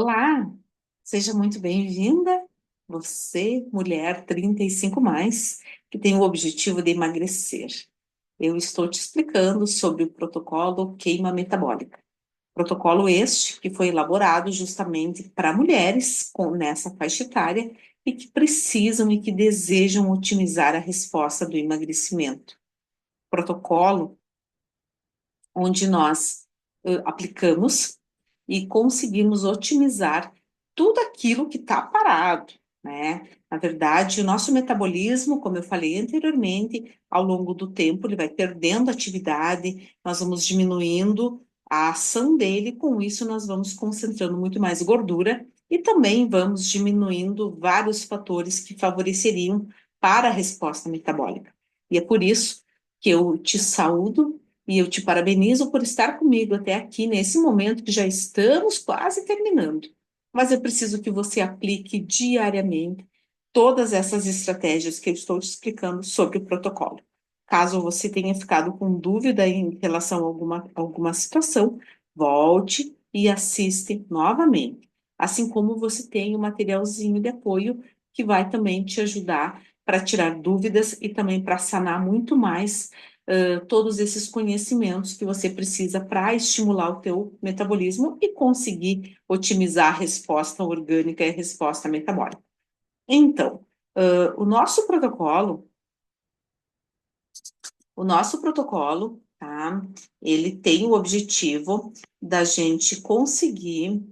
Olá, seja muito bem-vinda. Você, mulher 35 mais, que tem o objetivo de emagrecer. Eu estou te explicando sobre o protocolo queima metabólica. Protocolo este que foi elaborado justamente para mulheres nessa faixa etária e que precisam e que desejam otimizar a resposta do emagrecimento. Protocolo onde nós aplicamos e conseguimos otimizar tudo aquilo que está parado, né? Na verdade, o nosso metabolismo, como eu falei anteriormente, ao longo do tempo, ele vai perdendo atividade, nós vamos diminuindo a ação dele, com isso nós vamos concentrando muito mais gordura e também vamos diminuindo vários fatores que favoreceriam para a resposta metabólica. E é por isso que eu te saúdo e eu te parabenizo por estar comigo até aqui, nesse momento que já estamos quase terminando. Mas eu preciso que você aplique diariamente todas essas estratégias que eu estou te explicando sobre o protocolo. Caso você tenha ficado com dúvida em relação a alguma situação, volte e assiste novamente. Assim como você tem o materialzinho de apoio que vai também te ajudar para tirar dúvidas e também para sanar muito mais todos esses conhecimentos que você precisa para estimular o teu metabolismo e conseguir otimizar a resposta orgânica e a resposta metabólica. Então, o nosso protocolo, tá? Ele tem o objetivo da gente conseguir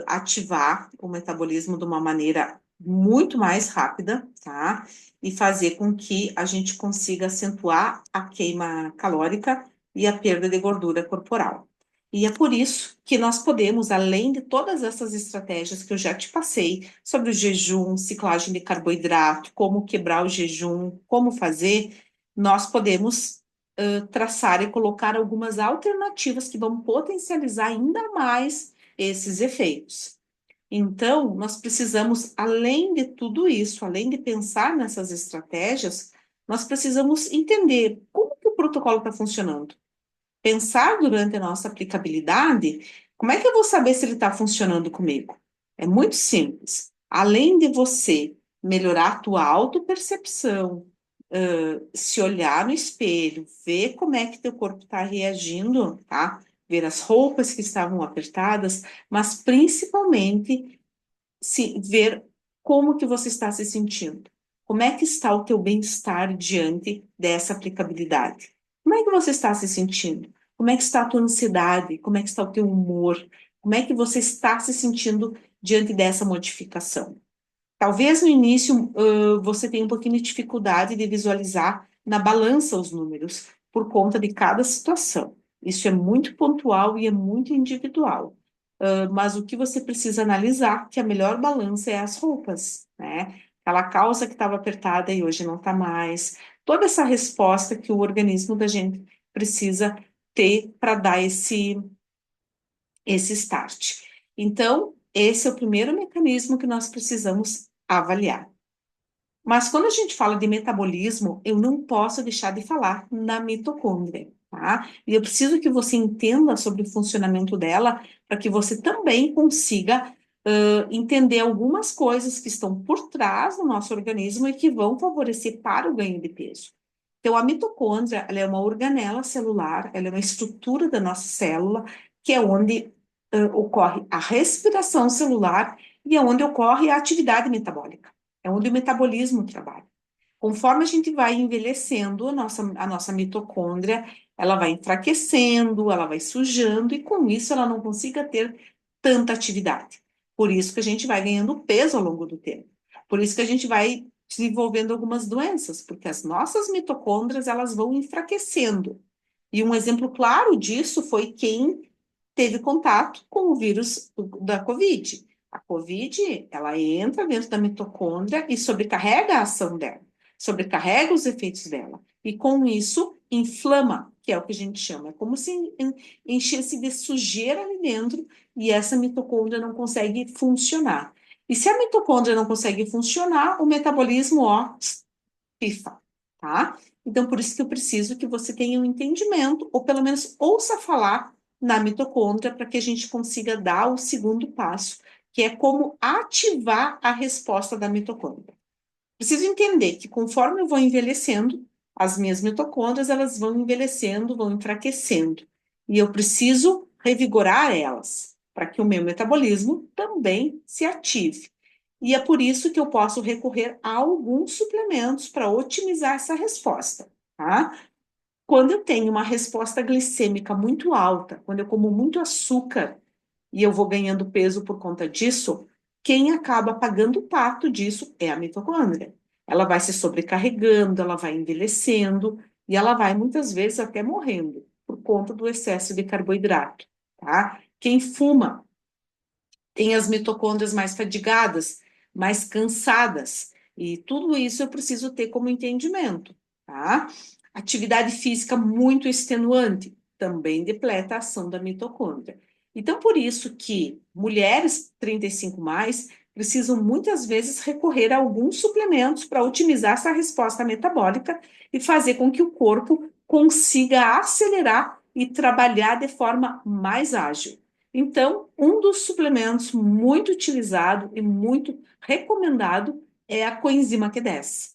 ativar o metabolismo de uma maneira muito mais rápida, tá? E fazer com que a gente consiga acentuar a queima calórica e a perda de gordura corporal. E é por isso que nós podemos, além de todas essas estratégias que eu já te passei, sobre o jejum, ciclagem de carboidrato, como quebrar o jejum, como fazer, nós podemos traçar e colocar algumas alternativas que vão potencializar ainda mais esses efeitos. Então, nós precisamos, além de tudo isso, além de pensar nessas estratégias, nós precisamos entender como que o protocolo está funcionando. Pensar durante a nossa aplicabilidade, como é que eu vou saber se ele está funcionando comigo? É muito simples. Além de você melhorar a tua autopercepção, se olhar no espelho, ver como é que teu corpo está reagindo, tá? Ver as roupas que estavam apertadas, mas principalmente se ver como que você está se sentindo. Como é que está o teu bem-estar diante dessa aplicabilidade? Como é que você está se sentindo? Como é que está a tua ansiedade? Como é que está o teu humor? Como é que você está se sentindo diante dessa modificação? Talvez no início você tenha um pouquinho de dificuldade de visualizar na balança os números, por conta de cada situação. Isso é muito pontual e é muito individual. Mas o que você precisa analisar, que a melhor balança é as roupas, né? Aquela calça que estava apertada e hoje não está mais. Toda essa resposta que o organismo da gente precisa ter para dar esse start. Então, esse é o primeiro mecanismo que nós precisamos avaliar. Mas quando a gente fala de metabolismo, eu não posso deixar de falar na mitocôndria, tá? E eu preciso que você entenda sobre o funcionamento dela para que você também consiga entender algumas coisas que estão por trás do nosso organismo e que vão favorecer para o ganho de peso. Então, a mitocôndria, ela é uma organela celular, ela é uma estrutura da nossa célula, que é onde ocorre a respiração celular e é onde ocorre a atividade metabólica. É onde o metabolismo trabalha. Conforme a gente vai envelhecendo, a nossa mitocôndria, ela vai enfraquecendo, ela vai sujando, e com isso ela não consiga ter tanta atividade. Por isso que a gente vai ganhando peso ao longo do tempo. Por isso que a gente vai desenvolvendo algumas doenças, porque as nossas mitocôndrias, elas vão enfraquecendo. E um exemplo claro disso foi quem teve contato com o vírus da Covid. A Covid, ela entra dentro da mitocôndria e sobrecarrega a ação dela, sobrecarrega os efeitos dela. E com isso, inflama, que é o que a gente chama. É como se enchesse de sujeira ali dentro e essa mitocôndria não consegue funcionar. E se a mitocôndria não consegue funcionar, o metabolismo, ó, pifa, tá? Então, por isso que eu preciso que você tenha um entendimento, ou pelo menos ouça falar na mitocôndria, para que a gente consiga dar o segundo passo, que é como ativar a resposta da mitocôndria. Preciso entender que conforme eu vou envelhecendo, as minhas mitocôndrias elas vão envelhecendo, vão enfraquecendo. E eu preciso revigorar elas, para que o meu metabolismo também se ative. E é por isso que eu posso recorrer a alguns suplementos para otimizar essa resposta, tá? Quando eu tenho uma resposta glicêmica muito alta, quando eu como muito açúcar e eu vou ganhando peso por conta disso, quem acaba pagando o pato disso é a mitocôndria. Ela vai se sobrecarregando, ela vai envelhecendo e ela vai muitas vezes até morrendo por conta do excesso de carboidrato, tá? Quem fuma tem as mitocôndrias mais fadigadas, mais cansadas, e tudo isso eu preciso ter como entendimento, tá? Atividade física muito extenuante também depleta a ação da mitocôndria. Então, por isso que mulheres 35 mais precisam muitas vezes recorrer a alguns suplementos para otimizar essa resposta metabólica e fazer com que o corpo consiga acelerar e trabalhar de forma mais ágil. Então, um dos suplementos muito utilizado e muito recomendado é a coenzima Q10.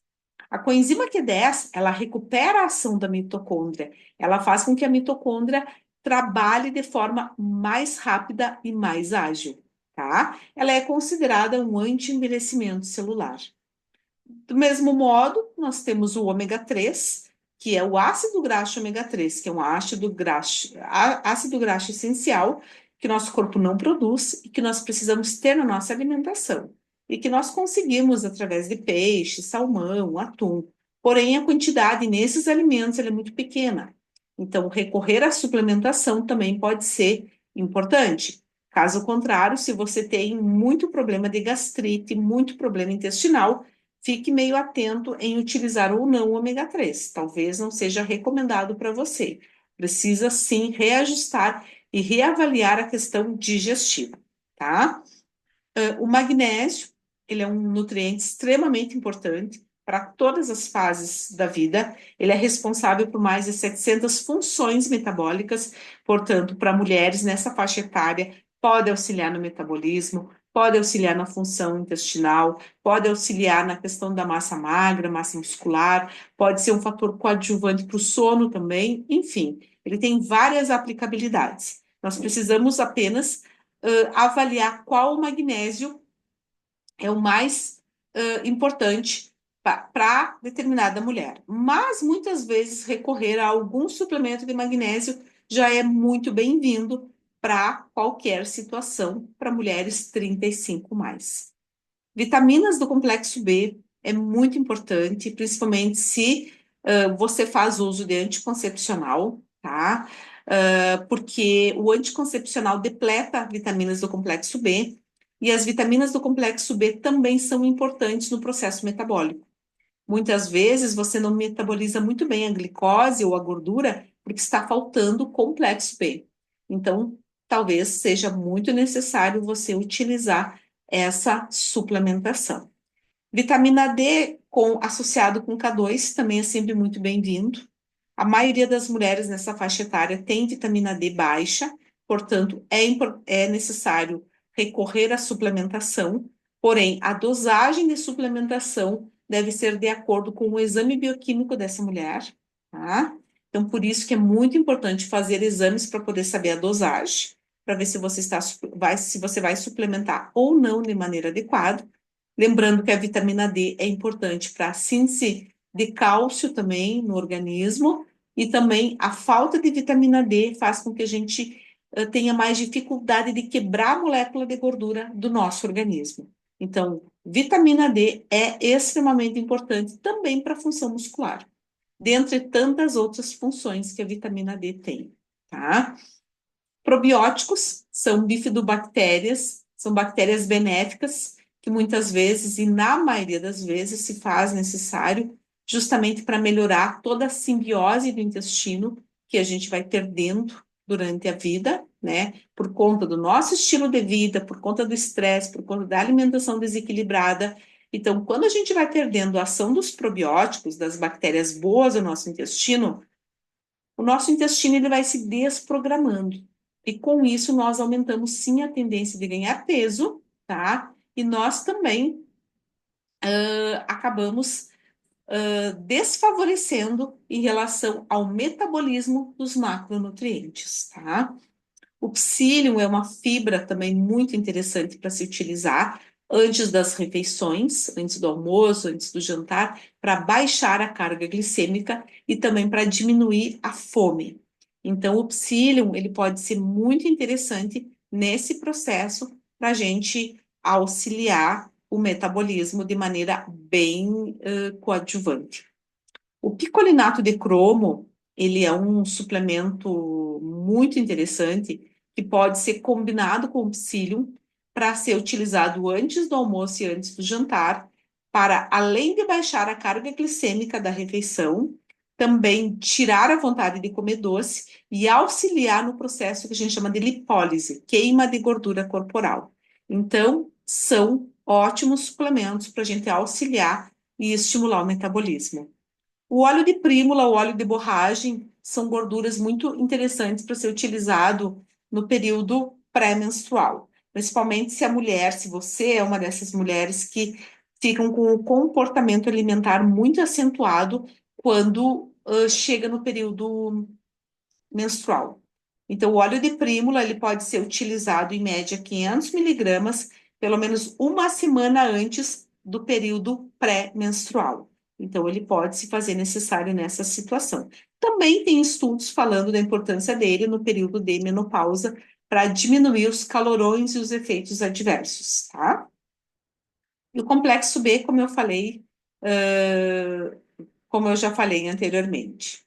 A coenzima Q10, ela recupera a ação da mitocôndria, ela faz com que a mitocôndria trabalhe de forma mais rápida e mais ágil, tá? Ela é considerada um anti-envelhecimento celular. Do mesmo modo, nós temos o ômega 3, que é o ácido graxo ômega 3, que é um ácido graxo essencial que nosso corpo não produz e que nós precisamos ter na nossa alimentação. E que nós conseguimos através de peixe, salmão, atum. Porém, a quantidade nesses alimentos é muito pequena. Então, recorrer à suplementação também pode ser importante. Caso contrário, se você tem muito problema de gastrite, muito problema intestinal, fique meio atento em utilizar ou não o ômega 3. Talvez não seja recomendado para você. Precisa sim reajustar e reavaliar a questão digestiva, tá? O magnésio, ele é um nutriente extremamente importante para todas as fases da vida. Ele é responsável por mais de 700 funções metabólicas, portanto, para mulheres nessa faixa etária, pode auxiliar no metabolismo, pode auxiliar na função intestinal, pode auxiliar na questão da massa magra, massa muscular, pode ser um fator coadjuvante para o sono também, enfim, ele tem várias aplicabilidades. Nós precisamos apenas avaliar qual magnésio é o mais importante para determinada mulher. Mas muitas vezes recorrer a algum suplemento de magnésio já é muito bem-vindo para qualquer situação para mulheres 35 mais. Vitaminas do complexo B é muito importante, principalmente se você faz uso de anticoncepcional, tá? Porque o anticoncepcional depleta vitaminas do complexo B e as vitaminas do complexo B também são importantes no processo metabólico. Muitas vezes você não metaboliza muito bem a glicose ou a gordura porque está faltando complexo B. Então, talvez seja muito necessário você utilizar essa suplementação. Vitamina D associado com K2 também é sempre muito bem-vindo. A maioria das mulheres nessa faixa etária tem vitamina D baixa, portanto, é necessário recorrer à suplementação, porém, a dosagem de suplementação deve ser de acordo com o exame bioquímico dessa mulher, tá? Então, por isso que é muito importante fazer exames para poder saber a dosagem, para ver se você se você vai suplementar ou não de maneira adequada. Lembrando que a vitamina D é importante para a síntese de cálcio também no organismo, e também a falta de vitamina D faz com que a gente tenha mais dificuldade de quebrar a molécula de gordura do nosso organismo. Então, vitamina D é extremamente importante também para a função muscular, dentre tantas outras funções que a vitamina D tem, tá? Probióticos são bifidobactérias, são bactérias benéficas que muitas vezes, e na maioria das vezes, se faz necessário justamente para melhorar toda a simbiose do intestino que a gente vai perdendo durante a vida, né? Por conta do nosso estilo de vida, por conta do estresse, por conta da alimentação desequilibrada. Então, quando a gente vai perdendo a ação dos probióticos, das bactérias boas do nosso intestino, o nosso intestino ele vai se desprogramando. E com isso nós aumentamos sim a tendência de ganhar peso tá? E nós também acabamos desfavorecendo em relação ao metabolismo dos macronutrientes, tá? O psyllium é uma fibra também muito interessante para se utilizar antes das refeições, antes do almoço, antes do jantar, para baixar a carga glicêmica e também para diminuir a fome. Então, o psyllium ele pode ser muito interessante nesse processo para a gente auxiliar o metabolismo de maneira bem coadjuvante. O picolinato de cromo, ele é um suplemento muito interessante que pode ser combinado com o psyllium para ser utilizado antes do almoço e antes do jantar, para além de baixar a carga glicêmica da refeição, também tirar a vontade de comer doce e auxiliar no processo que a gente chama de lipólise, queima de gordura corporal. Então, são ótimos suplementos para a gente auxiliar e estimular o metabolismo. O óleo de prímula, o óleo de borragem, são gorduras muito interessantes para ser utilizado no período pré-menstrual. Principalmente se a mulher, se você é uma dessas mulheres que ficam com o comportamento alimentar muito acentuado quando chega no período menstrual. Então, o óleo de prímula, ele pode ser utilizado em média 500 miligramas, pelo menos uma semana antes do período pré-menstrual. Então, ele pode se fazer necessário nessa situação. Também tem estudos falando da importância dele no período de menopausa para diminuir os calorões e os efeitos adversos, tá? E o complexo B, como eu falei, como eu já falei anteriormente.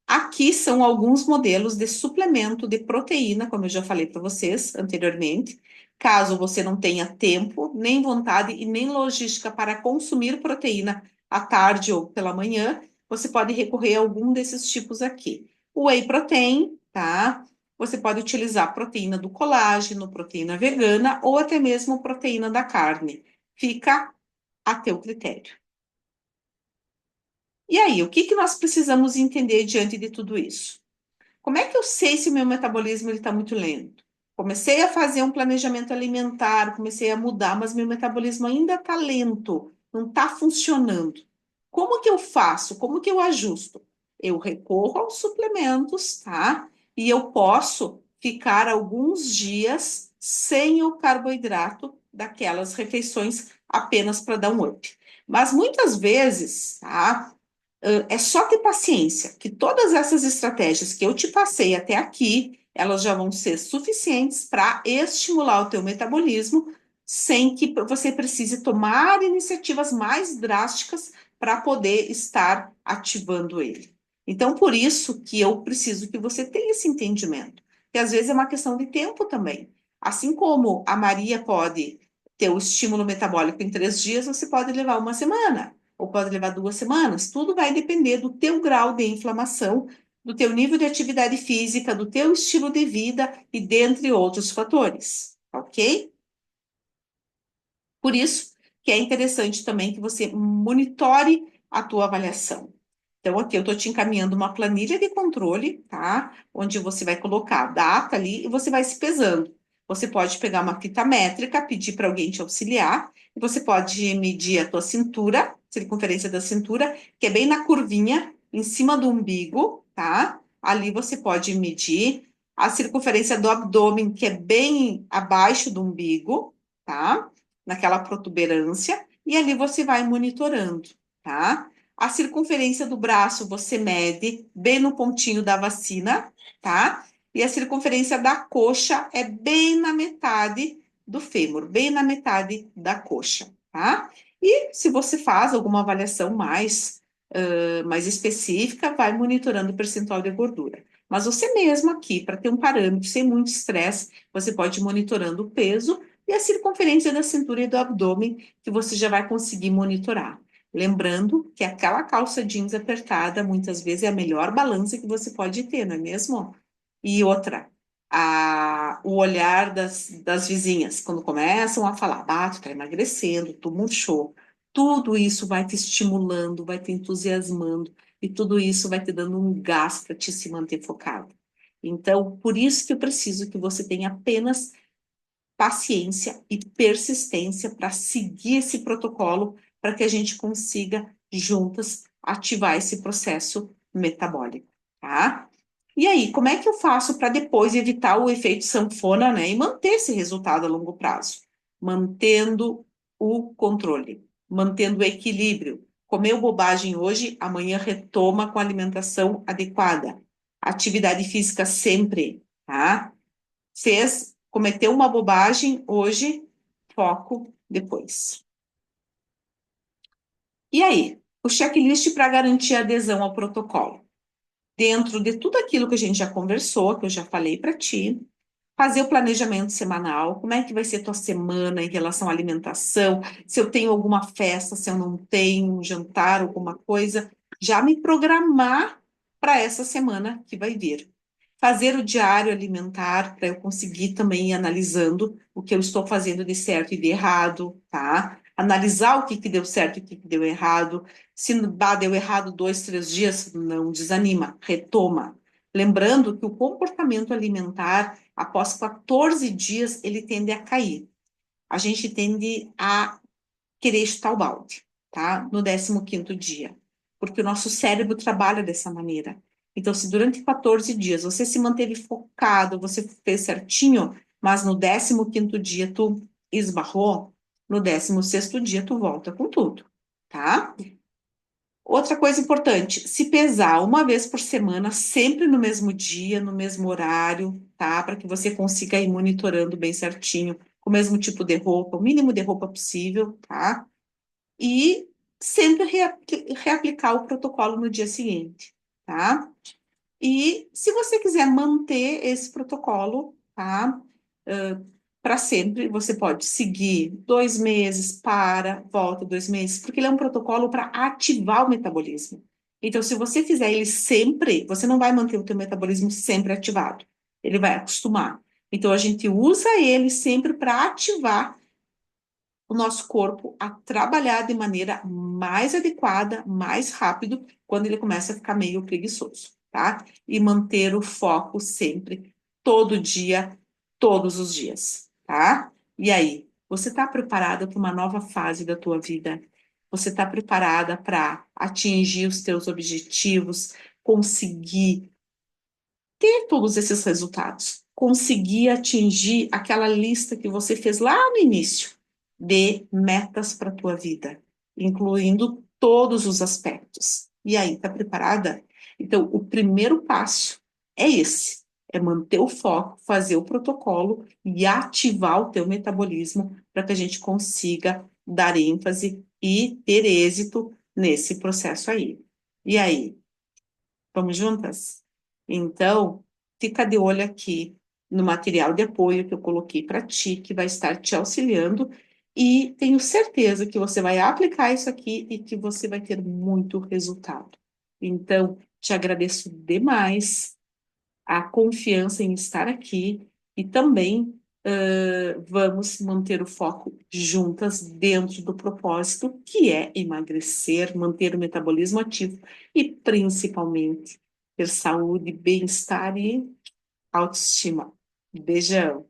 Aqui são alguns modelos de suplemento de proteína, como eu já falei para vocês anteriormente. Caso você não tenha tempo, nem vontade e nem logística para consumir proteína à tarde ou pela manhã, você pode recorrer a algum desses tipos aqui. O whey protein, tá? Você pode utilizar proteína do colágeno, proteína vegana ou até mesmo proteína da carne. Fica a teu critério. E aí, o que que nós precisamos entender diante de tudo isso? Como é que eu sei se o meu metabolismo está muito lento? Comecei a fazer um planejamento alimentar, comecei a mudar, mas meu metabolismo ainda está lento, não está funcionando. Como que eu faço? Como que eu ajusto? Eu recorro aos suplementos, tá? E eu posso ficar alguns dias sem o carboidrato daquelas refeições apenas para dar um up. Mas muitas vezes, tá? É só ter paciência, que todas essas estratégias que eu te passei até aqui, elas já vão ser suficientes para estimular o teu metabolismo, sem que você precise tomar iniciativas mais drásticas para poder estar ativando ele. Então, por isso que eu preciso que você tenha esse entendimento, que às vezes é uma questão de tempo também. Assim como a Maria pode ter o estímulo metabólico em 3 dias, você pode levar uma semana ou pode levar 2 semanas, tudo vai depender do teu grau de inflamação, do teu nível de atividade física, do teu estilo de vida e dentre outros fatores, ok? Por isso que é interessante também que você monitore a tua avaliação. Então, aqui eu estou te encaminhando uma planilha de controle, tá? Onde você vai colocar a data ali e você vai se pesando. Você pode pegar uma fita métrica, pedir para alguém te auxiliar, e você pode medir a tua cintura, circunferência da cintura, que é bem na curvinha, em cima do umbigo, tá? Ali você pode medir a circunferência do abdômen, que é bem abaixo do umbigo, tá? Naquela protuberância, e ali você vai monitorando, tá? A circunferência do braço você mede bem no pontinho da vacina, tá? E a circunferência da coxa é bem na metade do fêmur, bem na metade da coxa, tá? E se você faz alguma avaliação mais específica, vai monitorando o percentual de gordura. Mas você mesmo aqui, para ter um parâmetro sem muito estresse, você pode ir monitorando o peso e a circunferência da cintura e do abdômen, que você já vai conseguir monitorar. Lembrando que aquela calça jeans apertada, muitas vezes, é a melhor balança que você pode ter, não é mesmo? E outra, o olhar das vizinhas, quando começam a falar, tu tá emagrecendo, tu murchou, tudo isso vai te estimulando, vai te entusiasmando, e tudo isso vai te dando um gás para te se manter focado. Então, por isso que eu preciso que você tenha apenas paciência e persistência para seguir esse protocolo, para que a gente consiga juntas ativar esse processo metabólico, tá? E aí, como é que eu faço para depois evitar o efeito sanfona, né, e manter esse resultado a longo prazo? Mantendo o controle, mantendo o equilíbrio. Comeu bobagem hoje, amanhã retoma com alimentação adequada. Atividade física sempre, tá? Cometeu uma bobagem hoje, foco depois. E aí, o checklist para garantir a adesão ao protocolo. Dentro de tudo aquilo que a gente já conversou, que eu já falei para ti, fazer o planejamento semanal, como é que vai ser tua semana em relação à alimentação, se eu tenho alguma festa, se eu não tenho um jantar, alguma coisa, já me programar para essa semana que vai vir. Fazer o diário alimentar para eu conseguir também ir analisando o que eu estou fazendo de certo e de errado, tá? Analisar o que que deu certo e o que que deu errado. Se deu errado 2, 3 dias, não desanima, retoma. Lembrando que o comportamento alimentar, após 14 dias, ele tende a cair. A gente tende a querer chutar o balde, tá? No 15º dia. Porque o nosso cérebro trabalha dessa maneira. Então, se durante 14 dias você se manteve focado, você fez certinho, mas no 15º dia tu esbarrou, no 16º dia tu volta com tudo, tá? Outra coisa importante, se pesar uma vez por semana, sempre no mesmo dia, no mesmo horário, tá? Para que você consiga ir monitorando bem certinho, com o mesmo tipo de roupa, o mínimo de roupa possível, tá? E sempre reaplicar o protocolo no dia seguinte, tá? E se você quiser manter esse protocolo, tá? Para sempre, você pode seguir 2 meses, volta 2 meses, porque ele é um protocolo para ativar o metabolismo. Então, se você fizer ele sempre, você não vai manter o teu metabolismo sempre ativado. Ele vai acostumar. Então, a gente usa ele sempre para ativar o nosso corpo a trabalhar de maneira mais adequada, mais rápido, quando ele começa a ficar meio preguiçoso, tá? E manter o foco sempre, todo dia, todos os dias, tá? E aí, você está preparada para uma nova fase da tua vida? Você está preparada para atingir os teus objetivos, conseguir ter todos esses resultados, conseguir atingir aquela lista que você fez lá no início de metas para a tua vida, incluindo todos os aspectos. E aí, tá preparada? Então, o primeiro passo é esse, é manter o foco, fazer o protocolo e ativar o teu metabolismo para que a gente consiga dar ênfase e ter êxito nesse processo aí. E aí, vamos juntas? Então, fica de olho aqui no material de apoio que eu coloquei para ti, que vai estar te auxiliando, e tenho certeza que você vai aplicar isso aqui e que você vai ter muito resultado. Então, te agradeço demais a confiança em estar aqui e também vamos manter o foco juntas dentro do propósito, que é emagrecer, manter o metabolismo ativo e, principalmente, ter saúde, bem-estar e autoestima. Beijão!